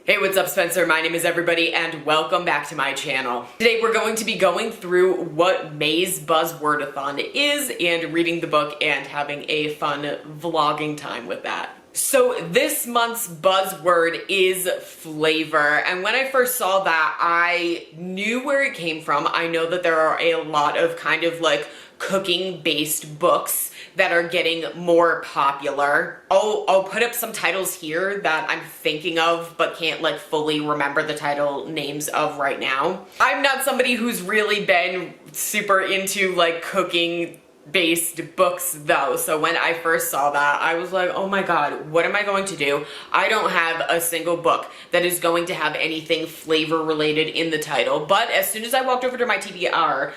Hey, what's up, Spencer? My name is everybody, and welcome back to my channel. Today we're going to be going through what May's Buzzwordathon is and reading the book and having a fun vlogging time with that. So this month's buzzword is flavor, and when I first saw that, I knew where it came from. I know that there are a lot of kind of like cooking-based books that are getting more popular. I'll put up some titles here that I'm thinking of but can't like fully remember the title names of right now. I'm not somebody who's really been super into like cooking based books though, so when I first saw that, I was like, oh my god, what am I going to do? I don't have a single book that is going to have anything flavor related in the title. But as soon as I walked over to my TBR,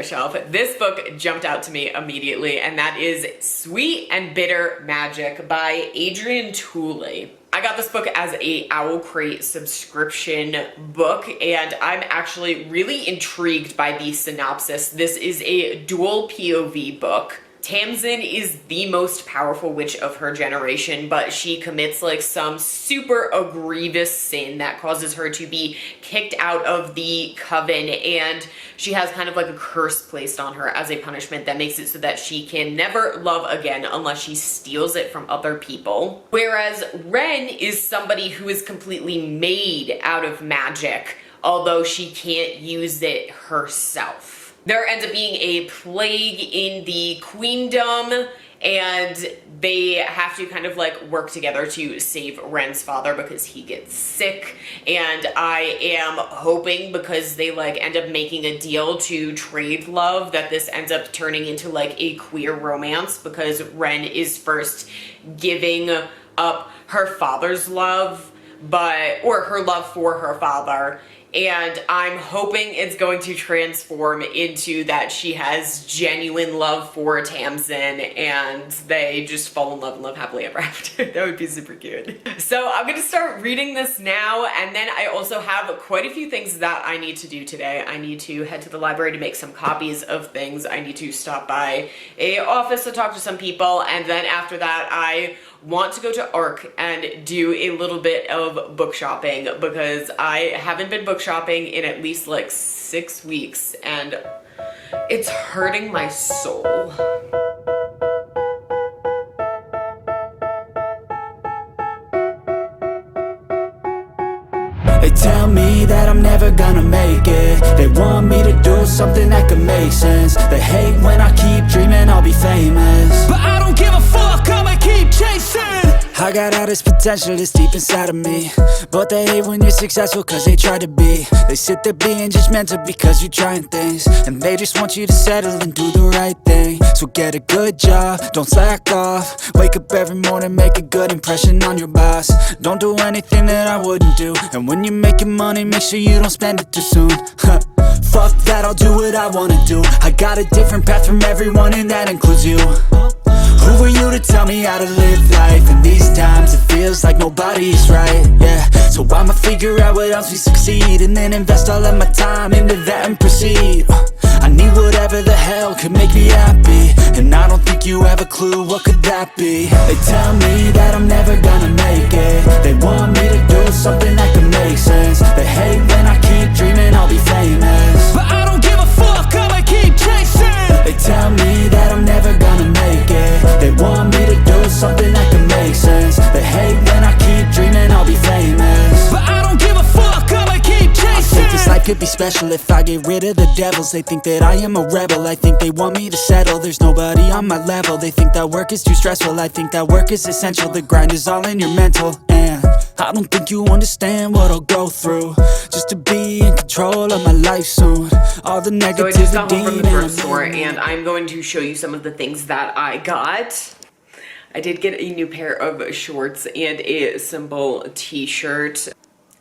shelf, this book jumped out to me immediately, and that is Sweet and Bitter Magic by Adrian Tooley. I got this book as a Owl Crate subscription book, and I'm actually really intrigued by the synopsis. This is a dual POV book. Tamsin is the most powerful witch of her generation, but she commits like some super egregious sin that causes her to be kicked out of the coven, and she has kind of like a curse placed on her as a punishment that makes it so that she can never love again unless she steals it from other people. Whereas Ren is somebody who is completely made out of magic, although she can't use it herself. There ends up being a plague in the queendom, and they have to kind of like work together to save Ren's father because he gets sick. And I am hoping, because they like end up making a deal to trade love, that this ends up turning into like a queer romance, because Ren is first giving up her father's love, or her love for her father. And I'm hoping it's going to transform into that she has genuine love for Tamsin and they just fall in love and live happily ever after. That would be super cute. So I'm gonna start reading this now, and then I also have quite a few things that I need to do today. I need to head to the library to make some copies of things. I need to stop by a office to talk to some people, and then after that I want to go to ARC and do a little bit of book shopping, because I haven't been book shopping in at least like 6 weeks and it's hurting my soul. They tell me that I'm never gonna make it. They want me to do something that could make sense. They hate when I keep dreaming I'll be famous, but I don't give a fuck, I'ma keep chasing. I got all this potential that's deep inside of me, but they hate when you're successful cause they try to be. They sit there being judgmental because you're trying things, and they just want you to settle and do the right thing. So get a good job, don't slack off. Wake up every morning, make a good impression on your boss. Don't do anything that I wouldn't do, and when you're making money, make sure you don't spend it too soon. Fuck that, I'll do what I wanna do. I got a different path from everyone, and that includes you. Who are you to tell me how to live life? In these times it feels like nobody's right, yeah. So I'ma figure out what else we succeed, and then invest all of my time into that and proceed. I need whatever the hell could make me happy, and I don't think you have a clue what could that be. They tell me that I'm never gonna make it. They want me to do something that could make sense. They hate when I keep dreaming I'll be famous, but I don't give a fuck, I'ma keep chasing. They tell me that I'm never gonna make it. They want me to do something that can make sense. They hate when I keep dreaming I'll be famous, but I don't give a fuck, I'ma keep chasing. I think this life could be special if I get rid of the devils. They think that I am a rebel, I think they want me to settle. There's nobody on my level. They think that work is too stressful, I think that work is essential. The grind is all in your mental, and I don't think you understand what I'll go through just to be in control of my life soon. All the negativity. So I just got home from the thrift store, and I'm going to show you some of the things that I got. I did get a new pair of shorts and a simple t-shirt.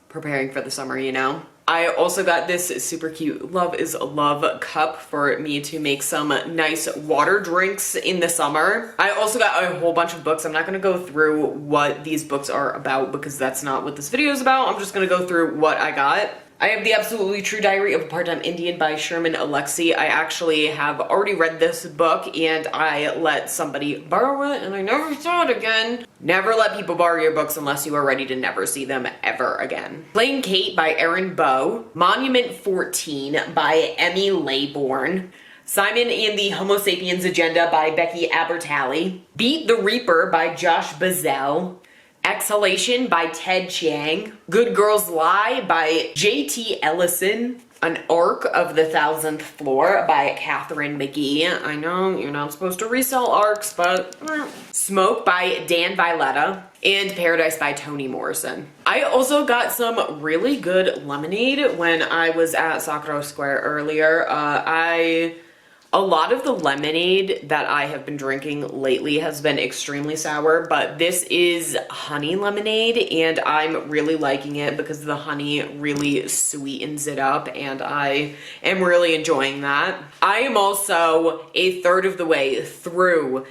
Preparing for the summer, you know. I also got this super cute Love is Love cup for me to make some nice water drinks in the summer. I also got a whole bunch of books. I'm not going to go through what these books are about because that's not what this video is about. I'm just going to go through what I got. I have The Absolutely True Diary of a Part-Time Indian by Sherman Alexie. I actually have already read this book and I let somebody borrow it and I never saw it again. Never let people borrow your books unless you are ready to never see them ever again. Plain Kate by Erin Bowe. Monument 14 by Emmy Laybourne. Simon and the Homo Sapiens Agenda by Becky Abertally. Beat the Reaper by Josh Bazell. Exhalation by Ted Chiang. Good Girls Lie by J.T. Ellison. An Arc of the Thousandth Floor by Catherine McGee. I know you're not supposed to resell arcs, but Smoke by Dan Villetta. And Paradise by Toni Morrison. I also got some really good lemonade when I was at Sakura Square earlier. A lot of the lemonade that I have been drinking lately has been extremely sour, but this is honey lemonade and I'm really liking it because the honey really sweetens it up and I am really enjoying that. I am also a third of the way through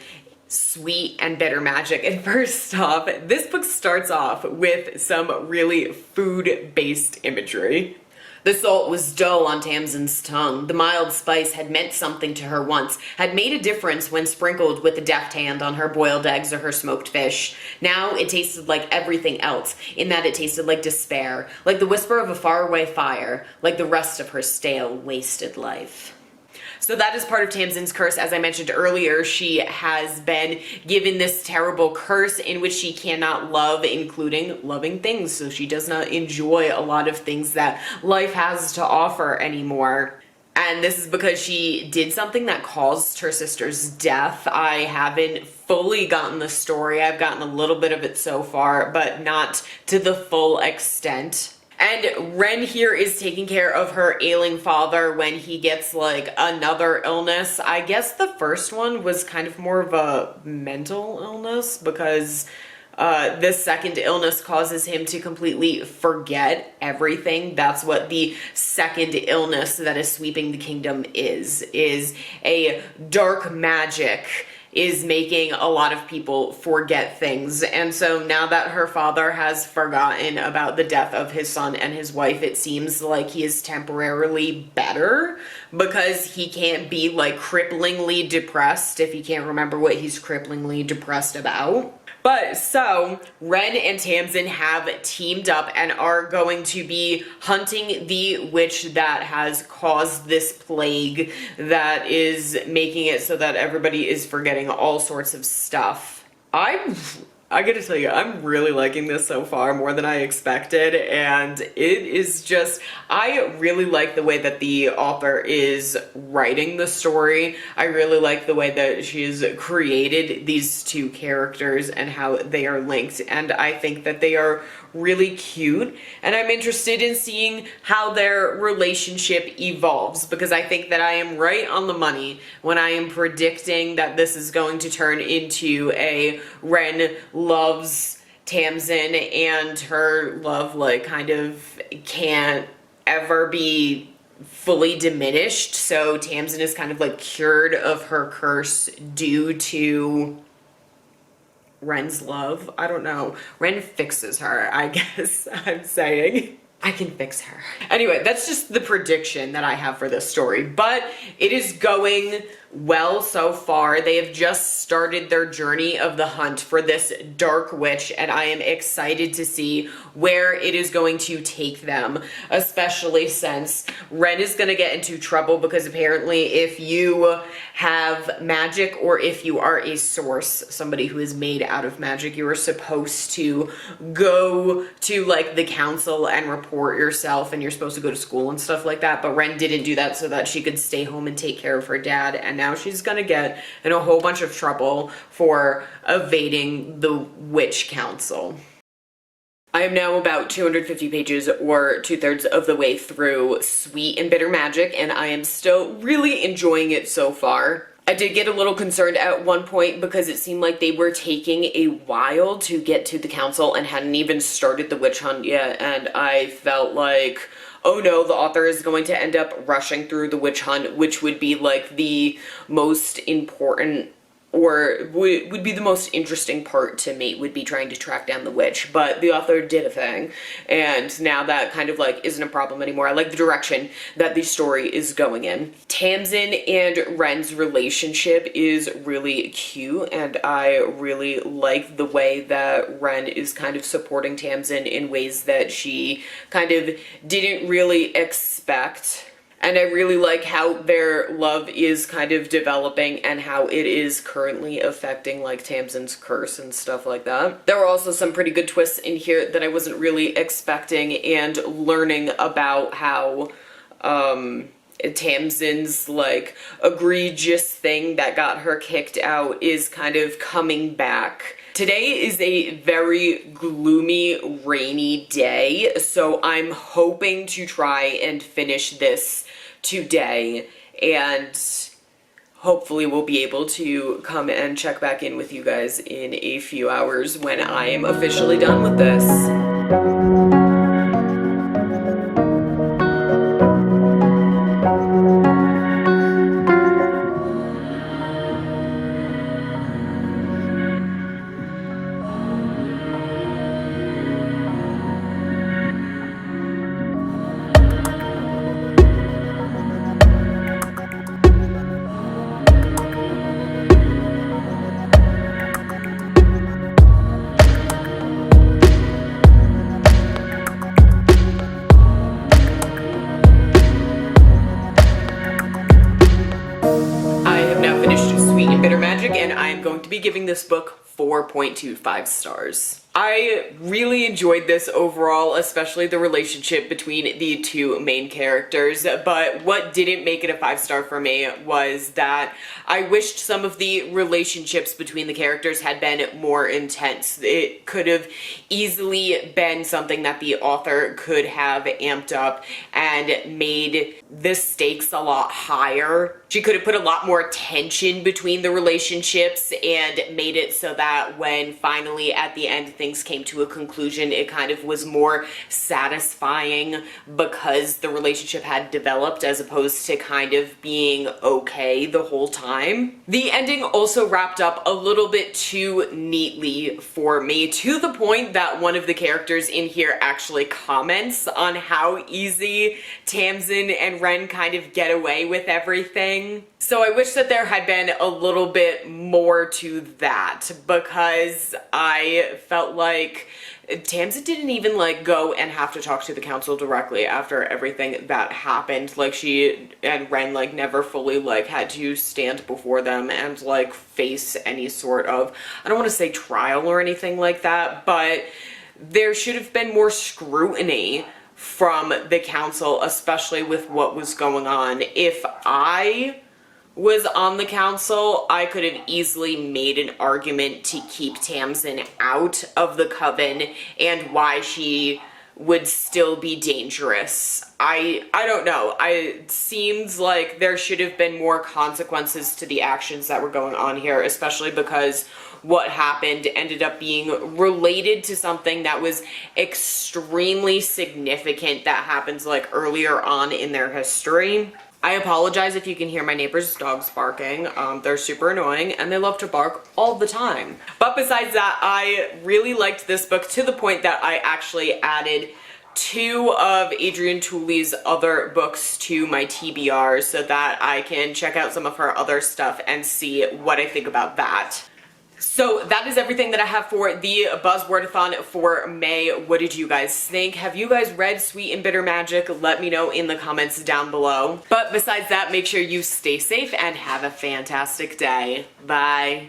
Sweet and Bitter Magic. And first off, this book starts off with some really food-based imagery. The salt was dull on Tamsin's tongue. The mild spice had meant something to her once, had made a difference when sprinkled with a deft hand on her boiled eggs or her smoked fish. Now it tasted like everything else, in that it tasted like despair, like the whisper of a faraway fire, like the rest of her stale, wasted life. So that is part of Tamsin's curse. As I mentioned earlier, she has been given this terrible curse in which she cannot love, including loving things. So she does not enjoy a lot of things that life has to offer anymore. And this is because she did something that caused her sister's death. I haven't fully gotten the story. I've gotten a little bit of it so far, but not to the full extent. And Ren here is taking care of her ailing father when he gets like another illness. I guess the first one was kind of more of a mental illness because this second illness causes him to completely forget everything. That's what the second illness that is sweeping the kingdom is a dark magic is making a lot of people forget things. And so now that her father has forgotten about the death of his son and his wife, it seems like he is temporarily better because he can't be like cripplingly depressed if he can't remember what he's cripplingly depressed about. But so Ren and Tamsin have teamed up and are going to be hunting the witch that has caused this plague that is making it so that everybody is forgetting all sorts of stuff. I gotta tell you, I'm really liking this so far, more than I expected, and it is just, I really like the way that the author is writing the story. I really like the way that she's created these two characters and how they are linked, and I think that they are really cute, and I'm interested in seeing how their relationship evolves, because I think that I am right on the money when I am predicting that this is going to turn into a Ren loves Tamsin and her love like kind of can't ever be fully diminished, so Tamsin is kind of like cured of her curse due to Ren's love. I don't know. Ren fixes her, I guess I'm saying. I can fix her. Anyway, that's just the prediction that I have for this story, but it is going well so far. They have just started their journey of the hunt for this dark witch, and I am excited to see where it is going to take them, especially since Ren is going to get into trouble because apparently if you have magic or if you are a source, somebody who is made out of magic, you are supposed to go to like the council and report yourself, and you're supposed to go to school and stuff like that, but Ren didn't do that so that she could stay home and take care of her dad, and now she's gonna get in a whole bunch of trouble for evading the witch council. I am now about 250 pages or 2/3 of the way through Sweet and Bitter Magic, and I am still really enjoying it so far. I did get a little concerned at one point because it seemed like they were taking a while to get to the council and hadn't even started the witch hunt yet, and I felt like, oh no, the author is going to end up rushing through the witch hunt, which would be like the most important or would be the most interesting part to me, would be trying to track down the witch. But the author did a thing, and now that kind of like isn't a problem anymore. I like the direction that the story is going in. Tamsin and Ren's relationship is really cute, and I really like the way that Ren is kind of supporting Tamsin in ways that she kind of didn't really expect. And I really like how their love is kind of developing and how it is currently affecting like Tamsin's curse and stuff like that. There were also some pretty good twists in here that I wasn't really expecting, and learning about how Tamsin's like egregious thing that got her kicked out is kind of coming back. Today is a very gloomy, rainy day, so I'm hoping to try and finish this today, and hopefully we'll be able to come and check back in with you guys in a few hours when I am officially done with this. And I'm going to be giving this book 4.25 stars. I really enjoyed this overall, especially the relationship between the two main characters, but what didn't make it a 5-star for me was that I wished some of the relationships between the characters had been more intense. It could have easily been something that the author could have amped up and made the stakes a lot higher. She could have put a lot more tension between the relationships and made it so that when finally at the end things came to a conclusion, it kind of was more satisfying because the relationship had developed, as opposed to kind of being okay the whole time. The ending also wrapped up a little bit too neatly for me, to the point that one of the characters in here actually comments on how easy Tamsin and Ren kind of get away with everything. So I wish that there had been a little bit more to that, because I felt like Tamsin didn't even like go and have to talk to the council directly after everything that happened. Like, she and Ren like never fully like had to stand before them and like face any sort of, I don't want to say trial or anything like that, but there should have been more scrutiny from the council, especially with what was going on. If I was on the council, I could have easily made an argument to keep Tamsin out of the coven and why she would still be dangerous. I don't know. It seems like there should have been more consequences to the actions that were going on here, especially because what happened ended up being related to something that was extremely significant that happens like earlier on in their history. I apologize if you can hear my neighbor's dogs barking. They're super annoying and they love to bark all the time. But besides that, I really liked this book to the point that I actually added 2 of Adrienne Tooley's other books to my TBR so that I can check out some of her other stuff and see what I think about that. So that is everything that I have for the Buzzwordathon for May. What did you guys think? Have you guys read Sweet and Bitter Magic? Let me know in the comments down below. But besides that, make sure you stay safe and have a fantastic day. Bye.